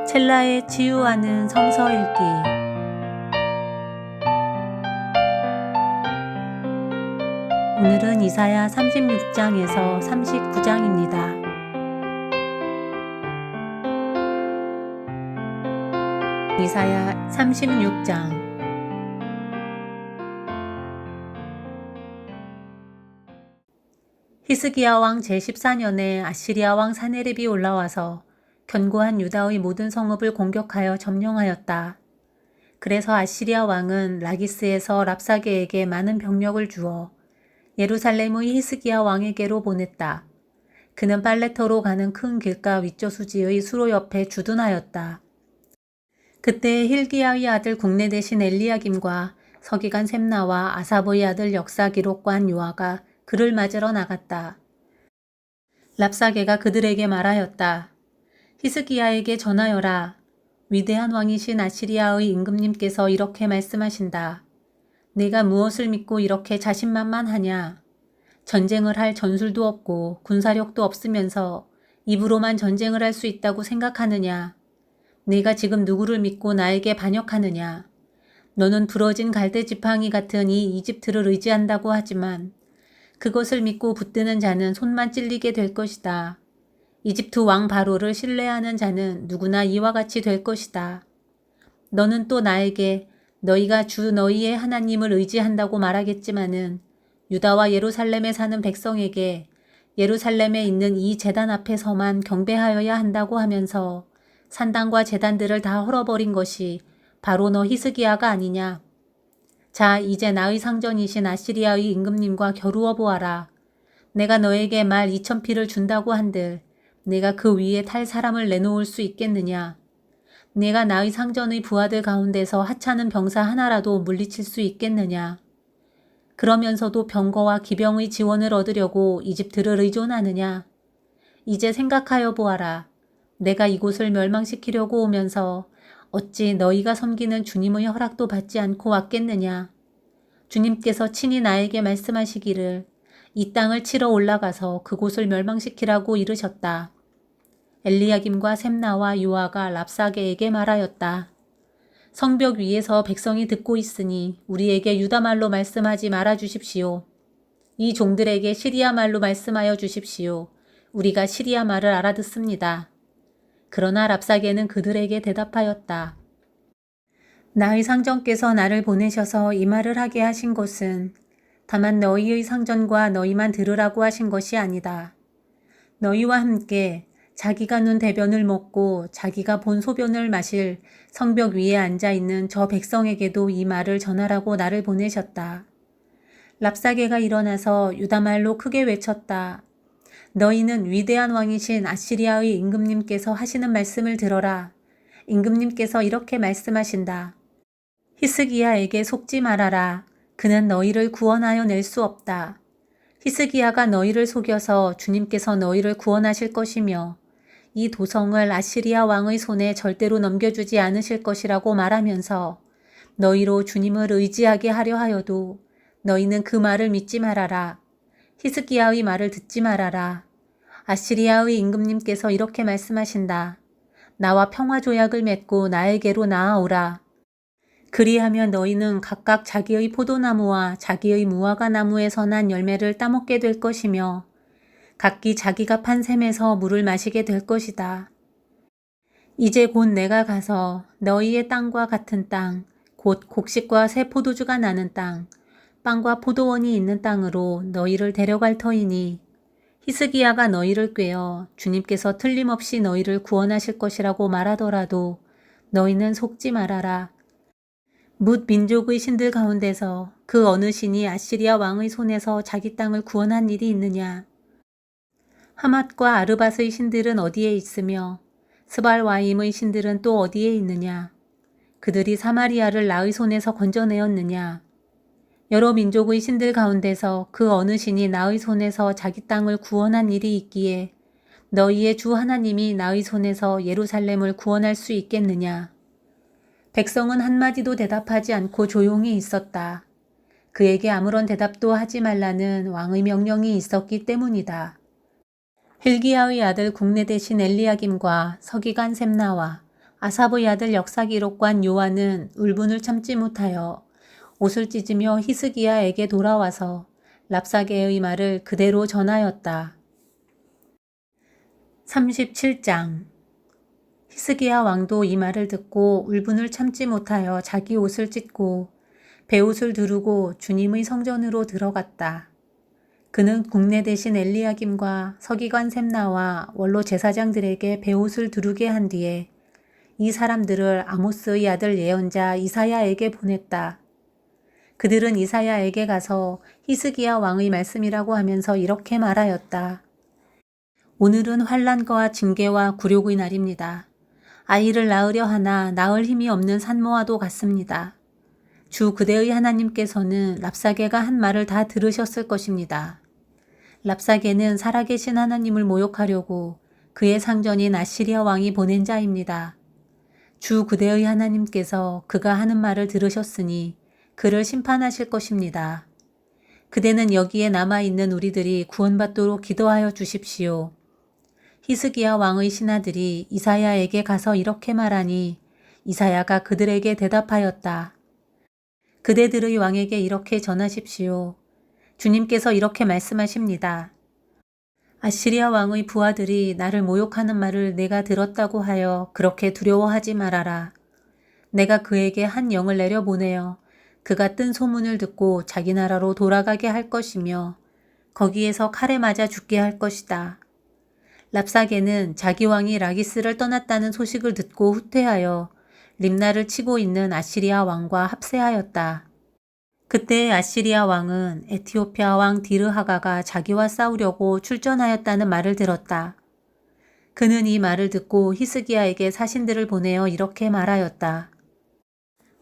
첼라에 치유하는 성서 읽기. 오늘은 이사야 36장에서 39장입니다. 이사야 36장. 히스기야 왕 제14년에 아시리아 왕 사네립이 올라와서 견고한 유다의 모든 성읍을 공격하여 점령하였다. 그래서 아시리아 왕은 라기스에서 랍사게에게 많은 병력을 주어 예루살렘의 히스기야 왕에게로 보냈다. 그는 빨레터로 가는 큰 길가 윗저수지의 수로 옆에 주둔하였다. 그때 힐기야의 아들 국내 대신 엘리야김과 서기관 셈나와 아사보의 아들 역사기록관 요아가 그를 맞으러 나갔다. 랍사게가 그들에게 말하였다. 히스기야에게 전하여라. 위대한 왕이신 아시리아의 임금님께서 이렇게 말씀하신다. 내가 무엇을 믿고 이렇게 자신만만하냐. 전쟁을 할 전술도 없고 군사력도 없으면서 입으로만 전쟁을 할 수 있다고 생각하느냐. 내가 지금 누구를 믿고 나에게 반역하느냐. 너는 부러진 갈대 지팡이 같은 이 이집트를 의지한다고 하지만 그것을 믿고 붙드는 자는 손만 찔리게 될 것이다. 이집트 왕 바로를 신뢰하는 자는 누구나 이와 같이 될 것이다. 너는 또 나에게 너희가 주 너희의 하나님을 의지한다고 말하겠지만은 유다와 예루살렘에 사는 백성에게 예루살렘에 있는 이 제단 앞에서만 경배하여야 한다고 하면서 산당과 제단들을 다 헐어버린 것이 바로 너 히스기야가 아니냐. 자, 이제 나의 상전이신 아시리아의 임금님과 겨루어 보아라. 내가 너에게 말 2,000피를 준다고 한들 내가 그 위에 탈 사람을 내놓을 수 있겠느냐. 내가 나의 상전의 부하들 가운데서 하찮은 병사 하나라도 물리칠 수 있겠느냐. 그러면서도 병거와 기병의 지원을 얻으려고 이집트를 의존하느냐. 이제 생각하여 보아라. 내가 이곳을 멸망시키려고 오면서 어찌 너희가 섬기는 주님의 허락도 받지 않고 왔겠느냐. 주님께서 친히 나에게 말씀하시기를 이 땅을 치러 올라가서 그곳을 멸망시키라고 이르셨다. 엘리야김과 셈나와 요아가 랍사게에게 말하였다. 성벽 위에서 백성이 듣고 있으니 우리에게 유다말로 말씀하지 말아 주십시오. 이 종들에게 시리아 말로 말씀하여 주십시오. 우리가 시리아 말을 알아듣습니다. 그러나 랍사게는 그들에게 대답하였다. 나의 상전께서 나를 보내셔서 이 말을 하게 하신 것은 다만 너희의 상전과 너희만 들으라고 하신 것이 아니다. 너희와 함께 자기가 눈 대변을 먹고 자기가 본 소변을 마실 성벽 위에 앉아있는 저 백성에게도 이 말을 전하라고 나를 보내셨다. 랍사게가 일어나서 유다말로 크게 외쳤다. 너희는 위대한 왕이신 아시리아의 임금님께서 하시는 말씀을 들어라. 임금님께서 이렇게 말씀하신다. 히스기야에게 속지 말아라. 그는 너희를 구원하여 낼 수 없다. 히스기야가 너희를 속여서 주님께서 너희를 구원하실 것이며 이 도성을 아시리아 왕의 손에 절대로 넘겨주지 않으실 것이라고 말하면서 너희로 주님을 의지하게 하려 하여도 너희는 그 말을 믿지 말아라. 히스기야의 말을 듣지 말아라. 아시리아의 임금님께서 이렇게 말씀하신다. 나와 평화조약을 맺고 나에게로 나아오라. 그리하면 너희는 각각 자기의 포도나무와 자기의 무화과 나무에서 난 열매를 따먹게 될 것이며 각기 자기가 판 샘에서 물을 마시게 될 것이다. 이제 곧 내가 가서 너희의 땅과 같은 땅, 곧 곡식과 새 포도주가 나는 땅, 빵과 포도원이 있는 땅으로 너희를 데려갈 터이니 히스기야가 너희를 꾀어 주님께서 틀림없이 너희를 구원하실 것이라고 말하더라도 너희는 속지 말아라. 뭇 민족의 신들 가운데서 그 어느 신이 아시리아 왕의 손에서 자기 땅을 구원한 일이 있느냐. 하맛과 아르밧의 신들은 어디에 있으며 스발와임의 신들은 또 어디에 있느냐. 그들이 사마리아를 나의 손에서 건져내었느냐. 여러 민족의 신들 가운데서 그 어느 신이 나의 손에서 자기 땅을 구원한 일이 있기에 너희의 주 하나님이 나의 손에서 예루살렘을 구원할 수 있겠느냐. 백성은 한마디도 대답하지 않고 조용히 있었다. 그에게 아무런 대답도 하지 말라는 왕의 명령이 있었기 때문이다. 힐기야의 아들 국내 대신 엘리야김과 서기관 셈나와 아사브의 아들 역사기록관 요한은 울분을 참지 못하여 옷을 찢으며 히스기야에게 돌아와서 랍사게의 말을 그대로 전하였다. 37장. 히스기야 왕도 이 말을 듣고 울분을 참지 못하여 자기 옷을 찢고 베옷을 두르고 주님의 성전으로 들어갔다. 그는 국내 대신 엘리야김과 서기관 셈나와 원로 제사장들에게 베옷을 두르게 한 뒤에 이 사람들을 아모스의 아들 예언자 이사야에게 보냈다. 그들은 이사야에게 가서 히스기야 왕의 말씀이라고 하면서 이렇게 말하였다. 오늘은 환난과 징계와 굴욕의 날입니다. 아이를 낳으려 하나 낳을 힘이 없는 산모와도 같습니다. 주 그대의 하나님께서는 랍사게가 한 말을 다 들으셨을 것입니다. 랍사게는 살아계신 하나님을 모욕하려고 그의 상전인 아시리아 왕이 보낸 자입니다. 주 그대의 하나님께서 그가 하는 말을 들으셨으니 그를 심판하실 것입니다. 그대는 여기에 남아있는 우리들이 구원받도록 기도하여 주십시오. 히스기야 왕의 신하들이 이사야에게 가서 이렇게 말하니 이사야가 그들에게 대답하였다. 그대들의 왕에게 이렇게 전하십시오. 주님께서 이렇게 말씀하십니다. 아시리아 왕의 부하들이 나를 모욕하는 말을 내가 들었다고 하여 그렇게 두려워하지 말아라. 내가 그에게 한 영을 내려보내어 그가 뜬 소문을 듣고 자기 나라로 돌아가게 할 것이며 거기에서 칼에 맞아 죽게 할 것이다. 랍사게는 자기 왕이 라기스를 떠났다는 소식을 듣고 후퇴하여 림나를 치고 있는 아시리아 왕과 합세하였다. 그때 아시리아 왕은 에티오피아 왕 디르하가가 자기와 싸우려고 출전하였다는 말을 들었다. 그는 이 말을 듣고 히스기야에게 사신들을 보내어 이렇게 말하였다.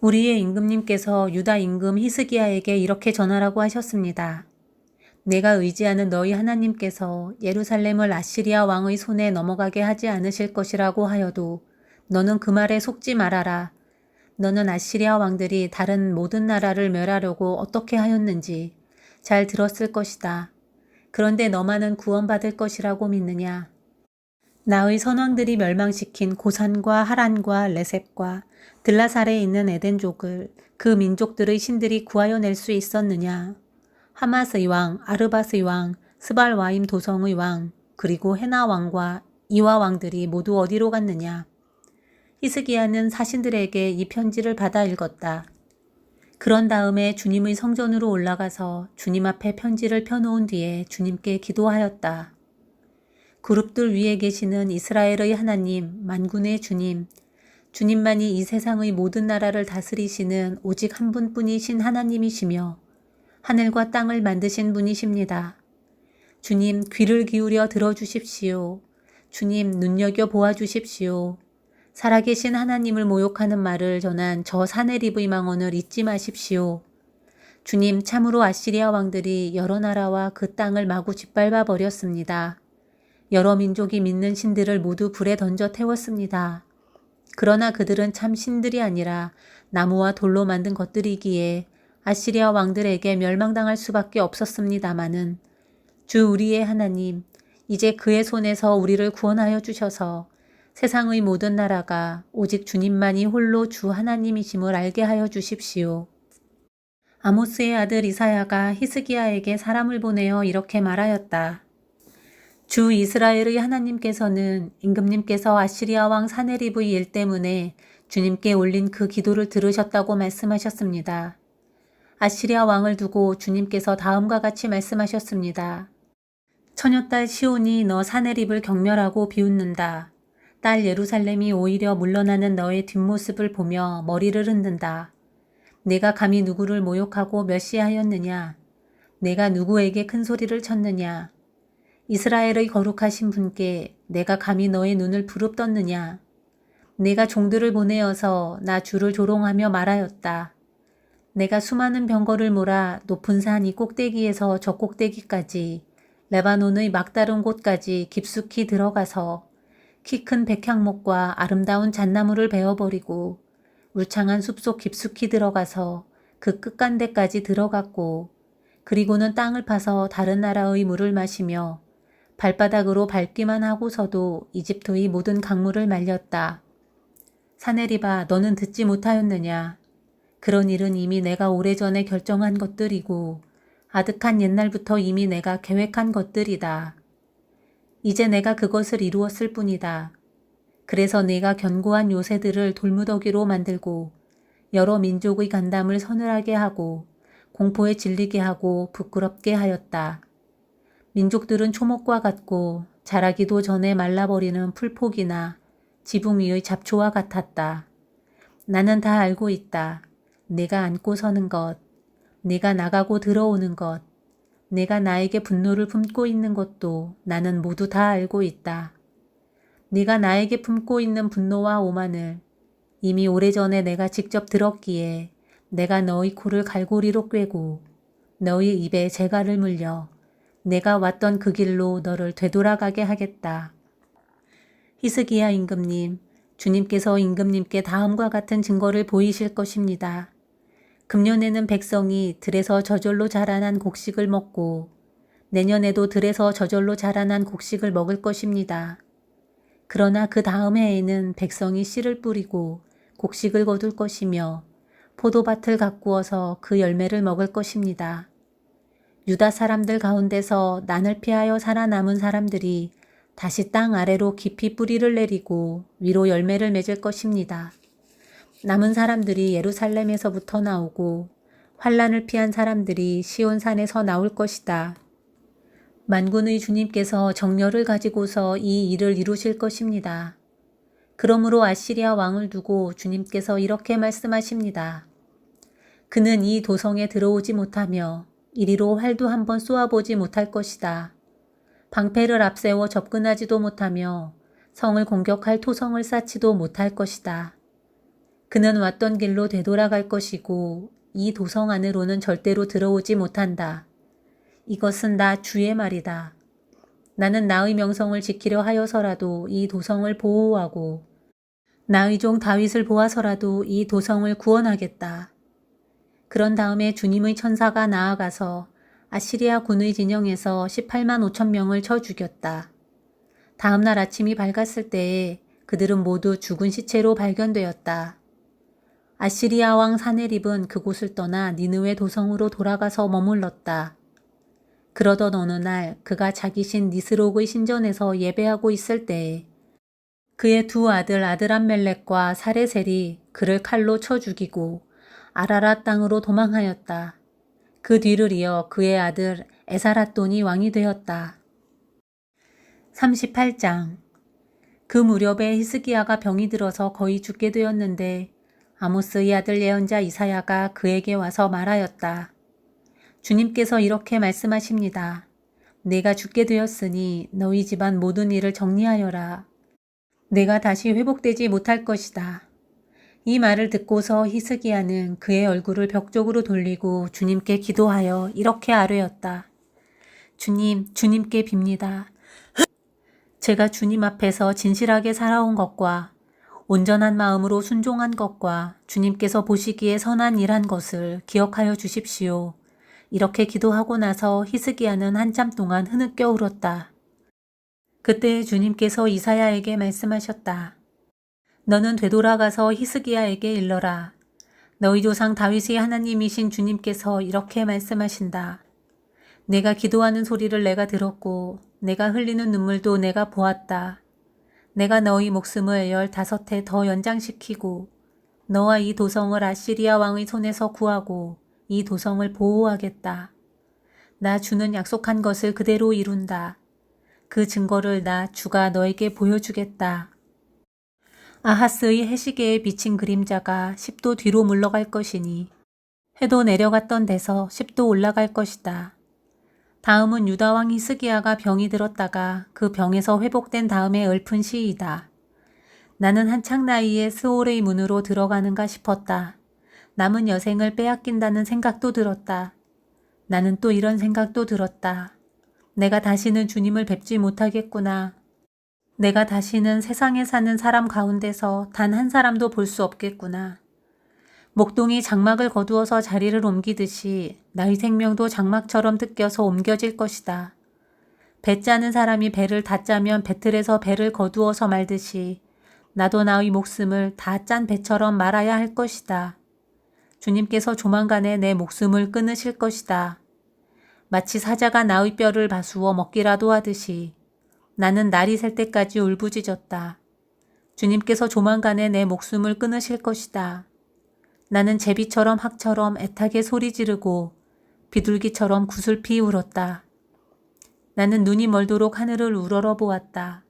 우리의 임금님께서 유다 임금 히스기야에게 이렇게 전하라고 하셨습니다. 내가 의지하는 너희 하나님께서 예루살렘을 아시리아 왕의 손에 넘어가게 하지 않으실 것이라고 하여도 너는 그 말에 속지 말아라. 너는 아시리아 왕들이 다른 모든 나라를 멸하려고 어떻게 하였는지 잘 들었을 것이다. 그런데 너만은 구원받을 것이라고 믿느냐? 나의 선왕들이 멸망시킨 고산과 하란과 레셉과 들라살에 있는 에덴족을 그 민족들의 신들이 구하여 낼 수 있었느냐? 하맛의 왕, 아르밧의 왕, 스발와임 도성의 왕, 그리고 헤나 왕과 이와 왕들이 모두 어디로 갔느냐? 히스기야는 사신들에게 이 편지를 받아 읽었다. 그런 다음에 주님의 성전으로 올라가서 주님 앞에 편지를 펴놓은 뒤에 주님께 기도하였다. 그룹들 위에 계시는 이스라엘의 하나님, 만군의 주님, 주님만이 이 세상의 모든 나라를 다스리시는 오직 한 분뿐이신 하나님이시며 하늘과 땅을 만드신 분이십니다. 주님 귀를 기울여 들어주십시오. 주님 눈여겨 보아주십시오. 살아계신 하나님을 모욕하는 말을 전한 저 사네립의 망언을 잊지 마십시오. 주님 참으로 아시리아 왕들이 여러 나라와 그 땅을 마구 짓밟아 버렸습니다. 여러 민족이 믿는 신들을 모두 불에 던져 태웠습니다. 그러나 그들은 참 신들이 아니라 나무와 돌로 만든 것들이기에 아시리아 왕들에게 멸망당할 수밖에 없었습니다마는 주 우리의 하나님, 이제 그의 손에서 우리를 구원하여 주셔서 세상의 모든 나라가 오직 주님만이 홀로 주 하나님이심을 알게 하여 주십시오. 아모스의 아들 이사야가 히스기야에게 사람을 보내어 이렇게 말하였다. 주 이스라엘의 하나님께서는 임금님께서 아시리아 왕 사네립의 일 때문에 주님께 올린 그 기도를 들으셨다고 말씀하셨습니다. 아시리아 왕을 두고 주님께서 다음과 같이 말씀하셨습니다. 처녀딸 시온이 너 사네립을 경멸하고 비웃는다. 딸 예루살렘이 오히려 물러나는 너의 뒷모습을 보며 머리를 흔든다. 내가 감히 누구를 모욕하고 멸시하였느냐? 내가 누구에게 큰 소리를 쳤느냐? 이스라엘의 거룩하신 분께 내가 감히 너의 눈을 부릅떴느냐? 내가 종들을 보내어서 나 주를 조롱하며 말하였다. 내가 수많은 병거를 몰아 높은 산 이 꼭대기에서 저 꼭대기까지 레바논의 막다른 곳까지 깊숙이 들어가서 키 큰 백향목과 아름다운 잣나무를 베어버리고 울창한 숲속 깊숙이 들어가서 그 끝간데까지 들어갔고 그리고는 땅을 파서 다른 나라의 물을 마시며 발바닥으로 밟기만 하고서도 이집트의 모든 강물을 말렸다. 사내리바, 너는 듣지 못하였느냐? 그런 일은 이미 내가 오래전에 결정한 것들이고 아득한 옛날부터 이미 내가 계획한 것들이다. 이제 내가 그것을 이루었을 뿐이다. 그래서 내가 견고한 요새들을 돌무더기로 만들고 여러 민족의 간담을 서늘하게 하고 공포에 질리게 하고 부끄럽게 하였다. 민족들은 초목과 같고 자라기도 전에 말라버리는 풀포기나 지붕 위의 잡초와 같았다. 나는 다 알고 있다. 내가 안고 서는 것, 내가 나가고 들어오는 것, 내가 나에게 분노를 품고 있는 것도 나는 모두 다 알고 있다. 네가 나에게 품고 있는 분노와 오만을 이미 오래전에 내가 직접 들었기에 내가 너희 코를 갈고리로 꿰고 너희 입에 재갈을 물려 내가 왔던 그 길로 너를 되돌아가게 하겠다. 히스기야 임금님, 주님께서 임금님께 다음과 같은 증거를 보이실 것입니다. 금년에는 백성이 들에서 저절로 자라난 곡식을 먹고 내년에도 들에서 저절로 자라난 곡식을 먹을 것입니다. 그러나 그 다음 해에는 백성이 씨를 뿌리고 곡식을 거둘 것이며 포도밭을 가꾸어서 그 열매를 먹을 것입니다. 유다 사람들 가운데서 난을 피하여 살아남은 사람들이 다시 땅 아래로 깊이 뿌리를 내리고 위로 열매를 맺을 것입니다. 남은 사람들이 예루살렘에서부터 나오고 환란을 피한 사람들이 시온산에서 나올 것이다. 만군의 주님께서 정렬을 가지고서 이 일을 이루실 것입니다. 그러므로 아시리아 왕을 두고 주님께서 이렇게 말씀하십니다. 그는 이 도성에 들어오지 못하며 이리로 활도 한번 쏘아보지 못할 것이다. 방패를 앞세워 접근하지도 못하며 성을 공격할 토성을 쌓지도 못할 것이다. 그는 왔던 길로 되돌아갈 것이고 이 도성 안으로는 절대로 들어오지 못한다. 이것은 나 주의 말이다. 나는 나의 명성을 지키려 하여서라도 이 도성을 보호하고 나의 종 다윗을 보아서라도 이 도성을 구원하겠다. 그런 다음에 주님의 천사가 나아가서 아시리아 군의 진영에서 18만 5천 명을 쳐 죽였다. 다음 날 아침이 밝았을 때에 그들은 모두 죽은 시체로 발견되었다. 아시리아 왕 사네립은 그곳을 떠나 니느웨 도성으로 돌아가서 머물렀다. 그러던 어느 날 그가 자기 신 니스록의 신전에서 예배하고 있을 때에 그의 두 아들 아드람멜렉과 사레셀이 그를 칼로 쳐 죽이고 아라랏 땅으로 도망하였다. 그 뒤를 이어 그의 아들 에사랏돈이 왕이 되었다. 38장. 그 무렵에 히스기야가 병이 들어서 거의 죽게 되었는데 아모스의 아들 예언자 이사야가 그에게 와서 말하였다. 주님께서 이렇게 말씀하십니다. 내가 죽게 되었으니 너희 집안 모든 일을 정리하여라. 내가 다시 회복되지 못할 것이다. 이 말을 듣고서 히스기야는 그의 얼굴을 벽 쪽으로 돌리고 주님께 기도하여 이렇게 아뢰었다. 주님, 주님께 빕니다. 제가 주님 앞에서 진실하게 살아온 것과 온전한 마음으로 순종한 것과 주님께서 보시기에 선한 일한 것을 기억하여 주십시오. 이렇게 기도하고 나서 히스기야는 한참 동안 흐느껴 울었다. 그때 주님께서 이사야에게 말씀하셨다. 너는 되돌아가서 히스기야에게 일러라. 너희 조상 다윗의 하나님이신 주님께서 이렇게 말씀하신다. 내가 기도하는 소리를 내가 들었고 내가 흘리는 눈물도 내가 보았다. 내가 너희 목숨을 15해 더 연장시키고 너와 이 도성을 아시리아 왕의 손에서 구하고 이 도성을 보호하겠다. 나 주는 약속한 것을 그대로 이룬다. 그 증거를 나 주가 너에게 보여주겠다. 아하스의 해시계에 비친 그림자가 10도 뒤로 물러갈 것이니 해도 내려갔던 데서 10도 올라갈 것이다. 다음은 유다왕 히스기야가 병이 들었다가 그 병에서 회복된 다음에 읊은 시이다. 나는 한창 나이에 스올의 문으로 들어가는가 싶었다. 남은 여생을 빼앗긴다는 생각도 들었다. 나는 또 이런 생각도 들었다. 내가 다시는 주님을 뵙지 못하겠구나. 내가 다시는 세상에 사는 사람 가운데서 단 한 사람도 볼 수 없겠구나. 목동이 장막을 거두어서 자리를 옮기듯이 나의 생명도 장막처럼 뜯겨서 옮겨질 것이다. 배 짜는 사람이 배를 다 짜면 배틀에서 배를 거두어서 말듯이 나도 나의 목숨을 다 짠 배처럼 말아야 할 것이다. 주님께서 조만간에 내 목숨을 끊으실 것이다. 마치 사자가 나의 뼈를 바수어 먹기라도 하듯이 나는 날이 셀 때까지 울부짖었다. 주님께서 조만간에 내 목숨을 끊으실 것이다. 나는 제비처럼 학처럼 애타게 소리 지르고 비둘기처럼 구슬피 울었다. 나는 눈이 멀도록 하늘을 우러러 보았다.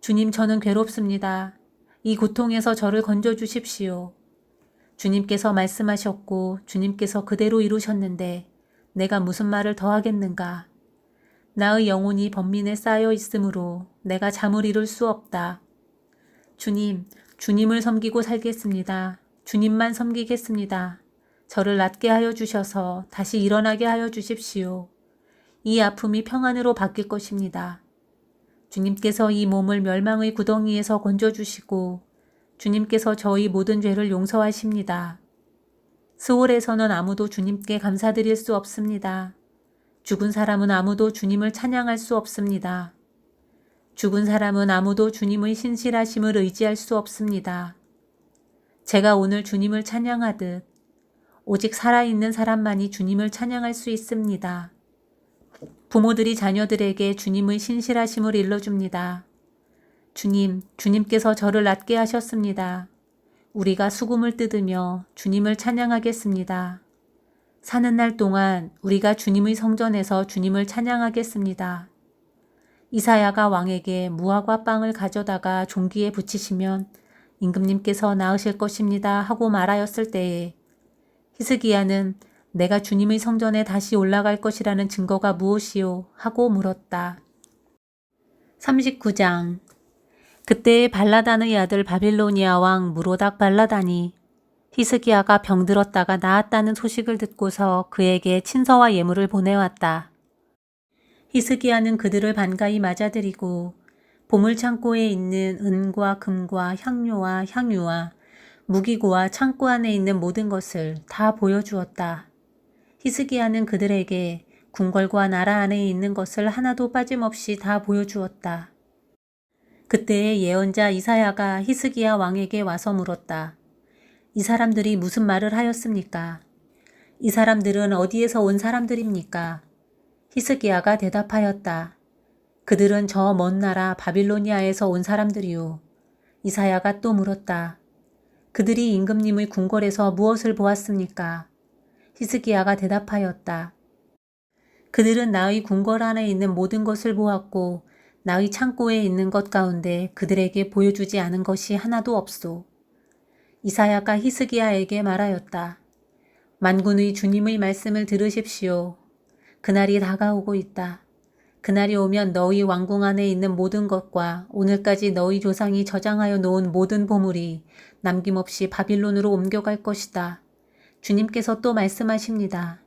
주님, 저는 괴롭습니다. 이 고통에서 저를 건져주십시오. 주님께서 말씀하셨고 주님께서 그대로 이루셨는데 내가 무슨 말을 더 하겠는가. 나의 영혼이 번민에 쌓여 있으므로 내가 잠을 이룰 수 없다. 주님, 주님을 섬기고 살겠습니다. 주님만 섬기겠습니다. 저를 낫게 하여 주셔서 다시 일어나게 하여 주십시오. 이 아픔이 평안으로 바뀔 것입니다. 주님께서 이 몸을 멸망의 구덩이에서 건져주시고 주님께서 저희 모든 죄를 용서하십니다. 스올에서는 아무도 주님께 감사드릴 수 없습니다. 죽은 사람은 아무도 주님을 찬양할 수 없습니다. 죽은 사람은 아무도 주님의 신실하심을 의지할 수 없습니다. 제가 오늘 주님을 찬양하듯 오직 살아있는 사람만이 주님을 찬양할 수 있습니다. 부모들이 자녀들에게 주님의 신실하심을 일러줍니다. 주님, 주님께서 저를 낫게 하셨습니다. 우리가 수금을 뜯으며 주님을 찬양하겠습니다. 사는 날 동안 우리가 주님의 성전에서 주님을 찬양하겠습니다. 이사야가 왕에게 무화과 빵을 가져다가 종기에 붙이시면 임금님께서 나으실 것입니다 하고 말하였을 때에 히스기야는 내가 주님의 성전에 다시 올라갈 것이라는 증거가 무엇이요? 하고 물었다. 39장. 그때의 발라단의 아들 바빌로니아 왕 무로닥 발라단이 히스기야가 병들었다가 나았다는 소식을 듣고서 그에게 친서와 예물을 보내왔다. 히스기야는 그들을 반가이 맞아들이고 보물창고에 있는 은과 금과 향료와 향유와 무기고와 창고 안에 있는 모든 것을 다 보여주었다. 히스기야는 그들에게 궁궐과 나라 안에 있는 것을 하나도 빠짐없이 다 보여주었다. 그때의 예언자 이사야가 히스기야 왕에게 와서 물었다. 이 사람들이 무슨 말을 하였습니까? 이 사람들은 어디에서 온 사람들입니까? 히스기야가 대답하였다. 그들은 저 먼 나라 바빌로니아에서 온 사람들이요. 이사야가 또 물었다. 그들이 임금님의 궁궐에서 무엇을 보았습니까? 히스기야가 대답하였다. 그들은 나의 궁궐 안에 있는 모든 것을 보았고 나의 창고에 있는 것 가운데 그들에게 보여주지 않은 것이 하나도 없소. 이사야가 히스기야에게 말하였다. 만군의 주님의 말씀을 들으십시오. 그날이 다가오고 있다. 그날이 오면 너희 왕궁 안에 있는 모든 것과 오늘까지 너희 조상이 저장하여 놓은 모든 보물이 남김없이 바빌론으로 옮겨갈 것이다. 주님께서 또 말씀하십니다.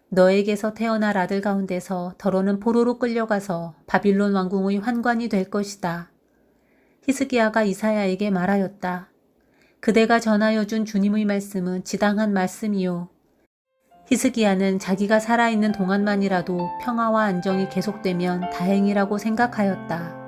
너에게서 태어날 아들 가운데서 더러는 포로로 끌려가서 바빌론 왕궁의 환관이 될 것이다. 히스기야가 이사야에게 말하였다. 그대가 전하여 준 주님의 말씀은 지당한 말씀이요. 히스기야는 자기가 살아있는 동안만이라도 평화와 안정이 계속되면 다행이라고 생각하였다.